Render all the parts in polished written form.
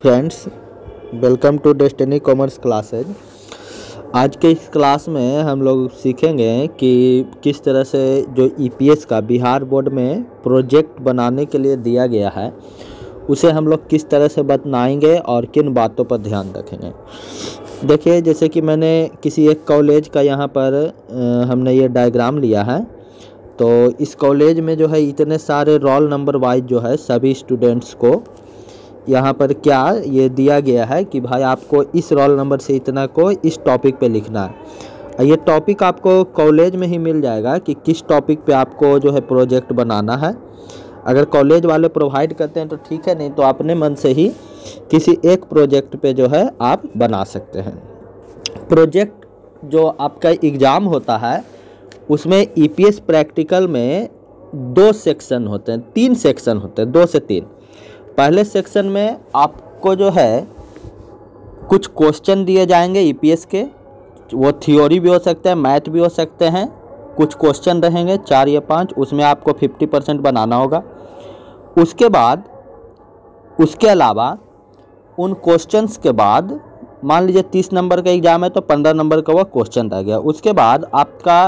Friends, welcome to Destiny commerce classes. आज के इस क्लास में हम लोग सीखेंगे कि किस तरह से जो ईपीएस का बिहार बोर्ड में प्रोजेक्ट बनाने के लिए दिया गया है उसे हम लोग किस तरह से बनाएंगे और किन बातों पर ध्यान रखेंगे। देखिए, जैसे कि मैंने किसी एक कॉलेज का यहाँ पर हमने ये डायग्राम लिया है। तो इस कॉलेज में जो है इतने सारे रोल नंबर वाइज जो है सभी स्टूडेंट्स को यहाँ पर क्या ये दिया गया है कि भाई आपको इस रोल नंबर से इतना को इस टॉपिक पे लिखना है। ये टॉपिक आपको कॉलेज में ही मिल जाएगा कि किस टॉपिक पे आपको जो है प्रोजेक्ट बनाना है। अगर कॉलेज वाले प्रोवाइड करते हैं तो ठीक है, नहीं तो अपने मन से ही किसी एक प्रोजेक्ट पे जो है आप बना सकते हैं। प्रोजेक्ट जो आपका एग्ज़ाम होता है उसमें ईपीएस प्रैक्टिकल में 2 सेक्शन होते हैं, 3 सेक्शन होते हैं, 2 से 3। पहले सेक्शन में आपको जो है कुछ क्वेश्चन दिए जाएंगे ईपीएस के, वो थ्योरी भी हो सकते हैं, मैथ भी हो सकते हैं। कुछ क्वेश्चन रहेंगे 4 या 5, उसमें आपको 50% बनाना होगा। उसके बाद उसके अलावा उन क्वेश्चंस के बाद मान लीजिए 30 नंबर का एग्ज़ाम है तो 15 नंबर का वो क्वेश्चन रह गया। उसके बाद आपका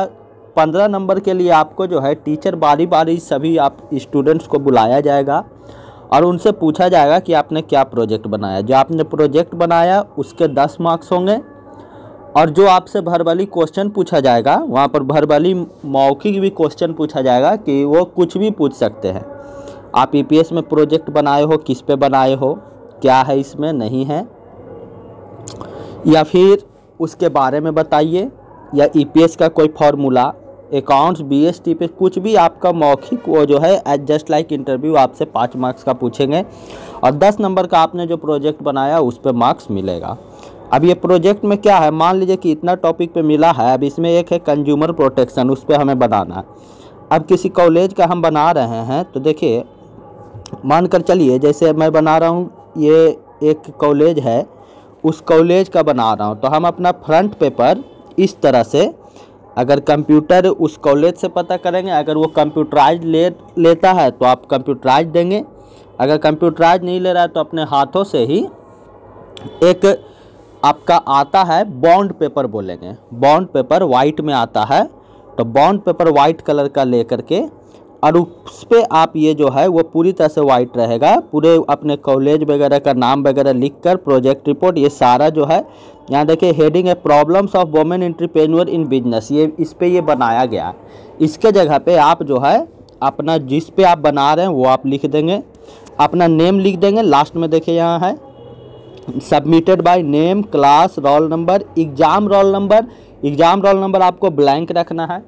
15 नंबर के लिए आपको जो है टीचर बारी बारी सभी आप स्टूडेंट्स को बुलाया जाएगा और उनसे पूछा जाएगा कि आपने क्या प्रोजेक्ट बनाया। जो आपने प्रोजेक्ट बनाया उसके 10 मार्क्स होंगे और जो आपसे वर्बली क्वेश्चन पूछा जाएगा, वहाँ पर वर्बली मौखिक भी क्वेश्चन पूछा जाएगा कि वो कुछ भी पूछ सकते हैं। आप ईपीएस में प्रोजेक्ट बनाए हो, किस पे बनाए हो, क्या है इसमें, नहीं है, या फिर उसके बारे में बताइए, या ईपीएस का कोई फार्मूला, अकाउंट्स, बीएसटी पे कुछ भी आपका मौखिक वो जो है एज जस्ट लाइक इंटरव्यू आपसे 5 मार्क्स का पूछेंगे और 10 नंबर का आपने जो प्रोजेक्ट बनाया उस पर मार्क्स मिलेगा। अब ये प्रोजेक्ट में क्या है, मान लीजिए कि इतना टॉपिक पे मिला है। अब इसमें एक है कंज्यूमर प्रोटेक्शन, उस पर हमें बनाना है। अब किसी कॉलेज का हम बना रहे हैं तो देखिए, मान कर चलिए जैसे मैं बना रहा हूँ, ये एक कॉलेज है, उस कॉलेज का बना रहा हूँ। तो हम अपना फ्रंट पेपर इस तरह से, अगर कंप्यूटर उस कॉलेज से पता करेंगे, अगर वो कंप्यूटराइज लेता है तो आप कंप्यूटराइज देंगे, अगर कंप्यूटराइज नहीं ले रहा है तो अपने हाथों से ही एक आपका आता है बॉन्ड पेपर बोलेंगे। बॉन्ड पेपर वाइट में आता है, तो बॉन्ड पेपर वाइट कलर का ले करके और उस पर आप ये जो है वो पूरी तरह से वाइट रहेगा, पूरे अपने कॉलेज वगैरह का नाम वगैरह लिखकर प्रोजेक्ट रिपोर्ट ये सारा जो है, यहाँ देखिए हेडिंग है problems of women entrepreneur in business, ये इस पे ये बनाया गया है। इसके जगह पे आप जो है अपना जिस पे आप बना रहे हैं वो आप लिख देंगे, अपना नेम लिख देंगे। लास्ट में देखिए यहाँ है submitted by name, class, roll number, exam roll number. Exam roll number आपको ब्लैंक रखना है।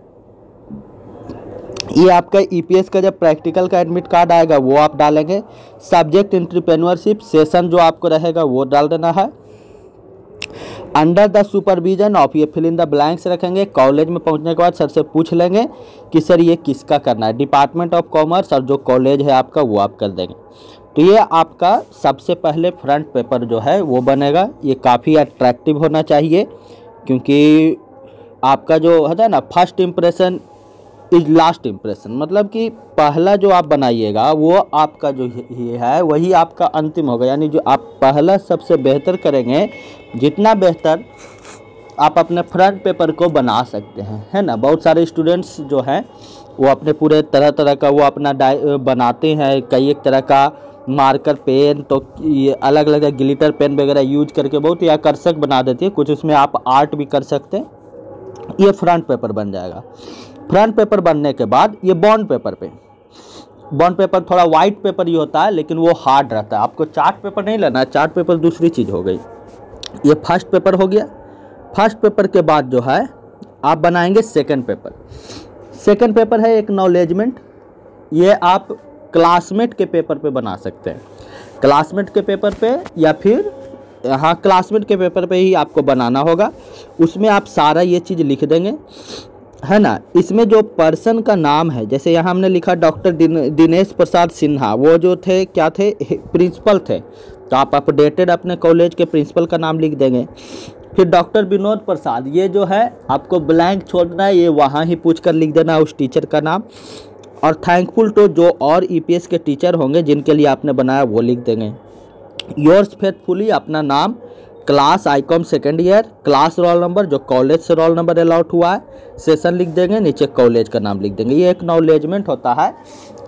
ये आपका ईपीएस का जब प्रैक्टिकल का एडमिट कार्ड आएगा वो आप डालेंगे। सब्जेक्ट एंटरप्रेन्योरशिप, सेशन जो आपको रहेगा वो डाल देना है। अंडर द सुपरविजन ऑफ, ये फिल इन द ब्लैंक्स रखेंगे। कॉलेज में पहुंचने के बाद सर से पूछ लेंगे कि सर ये किसका करना है, डिपार्टमेंट ऑफ कॉमर्स, और जो कॉलेज है आपका वो आप कर देंगे। तो ये आपका सबसे पहले फ्रंट पेपर जो है वो बनेगा। ये काफ़ी अट्रैक्टिव होना चाहिए क्योंकि आपका जो होता है ना, first impression is last impression, मतलब कि पहला जो आप बनाइएगा वो आपका जो ये है वही आपका अंतिम होगा। यानी जो आप पहला सबसे बेहतर करेंगे, जितना बेहतर आप अपने फ्रंट पेपर को बना सकते हैं, है ना। बहुत सारे स्टूडेंट्स जो हैं वो अपने पूरे तरह तरह का वो अपना बनाते हैं, कई एक तरह का मार्कर पेन, तो ये अलग अलग ग्लिटर पेन वगैरह यूज करके बहुत ही आकर्षक बना देती है। कुछ उसमें आप आर्ट भी कर सकते हैं। ये फ्रंट पेपर बन जाएगा। फ्रंट पेपर बनने के बाद ये बॉन्ड पेपर थोड़ा वाइट पेपर ही होता है लेकिन वो हार्ड रहता है। आपको चार्ट पेपर नहीं लेना है, चार्ट पेपर दूसरी चीज़ हो गई। ये फर्स्ट पेपर हो गया। फर्स्ट पेपर के बाद जो है आप बनाएंगे सेकंड पेपर। सेकंड पेपर है एक्नॉलेजमेंट। ये आप क्लासमेट के पेपर पे बना सकते हैं, क्लासमेट के पेपर पे, या फिर हाँ क्लासमेट के पेपर पे ही आपको बनाना होगा। उसमें आप सारा ये चीज़ लिख देंगे, है ना। इसमें जो पर्सन का नाम है, जैसे यहाँ हमने लिखा डॉक्टर दिनेश प्रसाद सिन्हा, वो जो थे क्या थे, प्रिंसिपल थे, तो आप अपडेटेड अपने कॉलेज के प्रिंसिपल का नाम लिख देंगे। फिर डॉक्टर विनोद प्रसाद, ये जो है आपको ब्लैंक छोड़ना है, ये वहाँ ही पूछ कर लिख देना उस टीचर का नाम। और थैंकफुल टू जो और ईपीएस के टीचर होंगे जिनके लिए आपने बनाया वो लिख देंगे। योर्स फेथफुली, अपना नाम, class Icom second year, class roll number जो कॉलेज से रोल नंबर अलॉट हुआ है, सेशन लिख देंगे, नीचे कॉलेज का नाम लिख देंगे। ये एक्नॉलेजमेंट होता है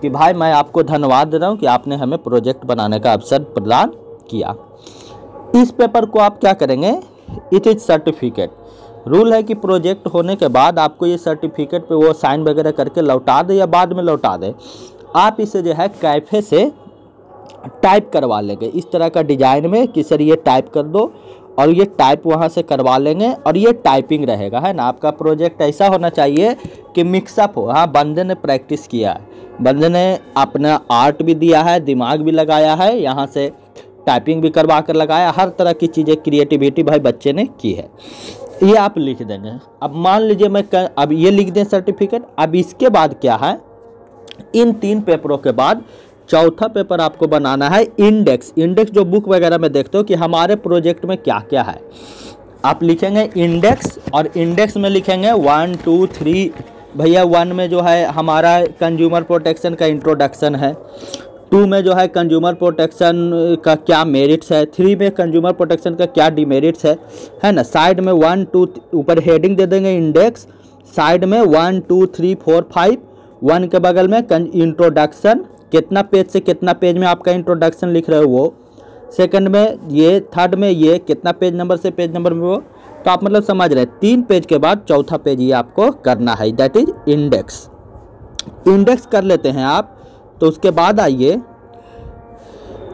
कि भाई मैं आपको धन्यवाद दे रहा हूँ कि आपने हमें प्रोजेक्ट बनाने का अवसर प्रदान किया। इस पेपर को आप क्या करेंगे, इट इज़ सर्टिफिकेट। रूल है कि प्रोजेक्ट होने के बाद आपको ये सर्टिफिकेट पे वो साइन वगैरह करके लौटा दे या बाद में लौटा दे। आप इसे जो है कैफे से टाइप करवा लेंगे इस तरह का डिजाइन में कि सर ये टाइप कर दो, और ये टाइप वहाँ से करवा लेंगे और ये टाइपिंग रहेगा, है ना। आपका प्रोजेक्ट ऐसा होना चाहिए कि मिक्सअप हो। हाँ, बंदे ने प्रैक्टिस किया है, बंदे ने अपना आर्ट भी दिया है, दिमाग भी लगाया है, यहाँ से टाइपिंग भी करवा कर लगाया, हर तरह की चीज़ें क्रिएटिविटी भाई बच्चे ने की है। ये आप लिख देंगे। अब मान लीजिए अब ये लिख दें सर्टिफिकेट। अब इसके बाद क्या है, इन 3 पेपरों के बाद चौथा पेपर आपको बनाना है इंडेक्स। इंडेक्स जो बुक वगैरह में देखते हो कि हमारे प्रोजेक्ट में क्या क्या है, आप लिखेंगे इंडेक्स, और इंडेक्स में लिखेंगे 1 2 3। भैया 1 में जो है हमारा कंज्यूमर प्रोटेक्शन का इंट्रोडक्शन है, 2 में जो है कंज्यूमर प्रोटेक्शन का क्या मेरिट्स है, 3 में कंज्यूमर प्रोटेक्शन का क्या डिमेरिट्स है ना। साइड में 1 2 ऊपर हेडिंग दे देंगे इंडेक्स, साइड में 1 2 3 4 5, 1 के बगल में इंट्रोडक्शन, कितना पेज से कितना पेज में आपका इंट्रोडक्शन लिख रहे हो वो, सेकंड में ये, थर्ड में ये, कितना पेज नंबर से पेज नंबर में वो। तो आप मतलब समझ रहे हैं 3 पेज के बाद चौथा पेज ये आपको करना है, दैट इज इंडेक्स। इंडेक्स कर लेते हैं आप, तो उसके बाद आइए,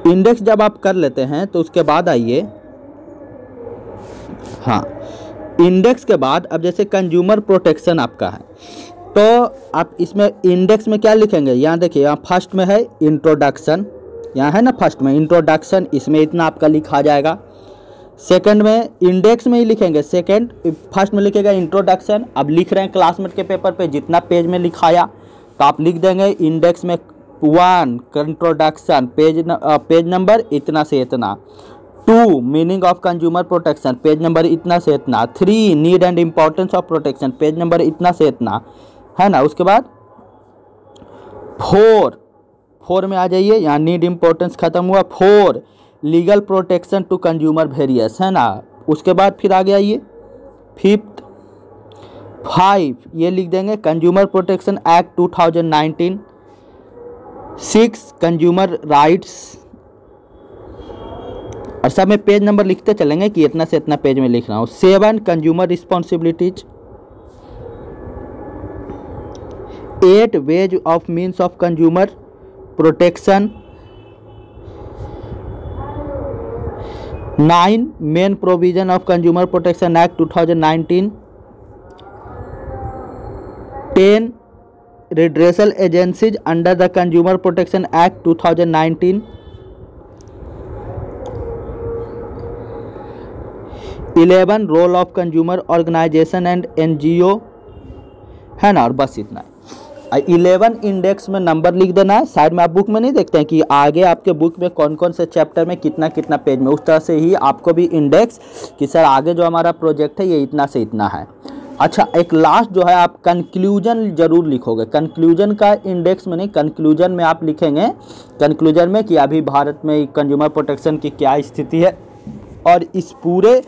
इंडेक्स जब आप कर लेते हैं तो उसके बाद आइए, हाँ, इंडेक्स के बाद अब जैसे कंज्यूमर प्रोटेक्शन आपका है, तो आप इसमें इंडेक्स में क्या लिखेंगे, यहाँ देखिए, यहाँ फर्स्ट में है इंट्रोडक्शन, यहाँ है ना फर्स्ट में इंट्रोडक्शन, इसमें इतना आपका लिखा जाएगा। सेकंड में इंडेक्स में ही लिखेंगे, सेकंड, फर्स्ट में लिखेगा इंट्रोडक्शन। अब लिख रहे हैं क्लासमेट के पेपर पे जितना पेज में लिखाया, तो आप लिख देंगे इंडेक्स में 1 इंट्रोडक्शन, पेज नंबर इतना से इतना, 2 meaning of consumer protection, page number इतना से इतना, 3 need and importance of protection, page number इतना से इतना, है ना। उसके बाद 4 में आ जाइए, यहाँ नीड इम्पोर्टेंस खत्म हुआ, 4 legal protection to consumer various, है ना। उसके बाद फिर आ गया ये 5 ये लिख देंगे consumer protection act 2019, 6 consumer rights, और सब में पेज नंबर लिखते चलेंगे कि इतना से इतना पेज में लिख रहा हूँ। 7 consumer responsibilities, 8 ways of means of consumer protection, 9 main provision of consumer protection act 2019, 10 redressal agencies under the Consumer Protection Act 2019, 11 role of consumer organisation and NGO, है ना। और बस इतना। 11 इंडेक्स में नंबर लिख देना है, साइड में आप बुक में नहीं देखते हैं कि आगे आपके बुक में कौन कौन से चैप्टर में कितना कितना पेज में, उस तरह से ही आपको भी इंडेक्स कि सर आगे जो हमारा प्रोजेक्ट है ये इतना से इतना है। अच्छा, एक लास्ट जो है आप कंक्लूजन जरूर लिखोगे। कंक्लूजन का इंडेक्स में नहीं, कंक्लूजन में आप लिखेंगे, कंक्लूजन में कि अभी भारत में कंज्यूमर प्रोटेक्शन की क्या स्थिति है और इस पूरे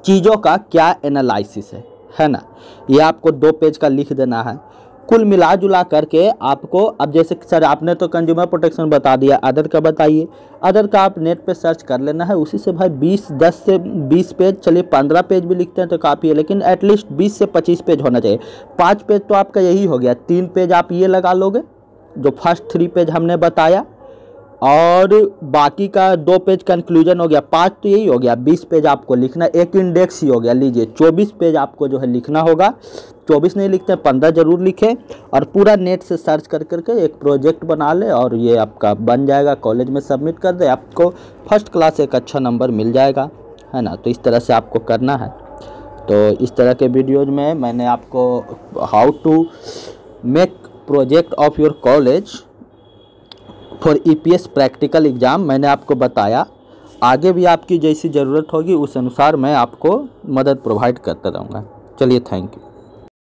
चीज़ों का क्या एनालिसिस है ना। ये आपको 2 पेज का लिख देना है। कुल मिला जुला करके आपको, अब जैसे सर आपने तो कंज्यूमर प्रोटेक्शन बता दिया, अदर का बताइए। अदर का आप नेट पे सर्च कर लेना है, उसी से भाई 10 से 20 पेज, चलिए 15 पेज भी लिखते हैं तो काफ़ी है, लेकिन एटलीस्ट 20 से 25 पेज होना चाहिए। 5 पेज तो आपका यही हो गया, 3 पेज आप ये लगा लोगे जो फर्स्ट 3 पेज हमने बताया, और बाकी का 2 पेज कंक्लूजन हो गया, 5 तो यही हो गया। 20 पेज आपको लिखना, एक इंडेक्स ही हो गया। लीजिए 24 पेज आपको जो है लिखना होगा। 24 नहीं लिखते हैं, 15 जरूर लिखें, और पूरा नेट से सर्च कर करके एक प्रोजेक्ट बना ले और ये आपका बन जाएगा। कॉलेज में सबमिट कर दे, आपको फर्स्ट क्लास एक अच्छा नंबर मिल जाएगा, है ना। तो इस तरह से आपको करना है। तो इस तरह के वीडियोज में मैंने आपको how to make project of your college for EPS practical exam मैंने आपको बताया। आगे भी आपकी जैसी ज़रूरत होगी उस अनुसार मैं आपको मदद प्रोवाइड करता रहूँगा। चलिए, थैंक यू।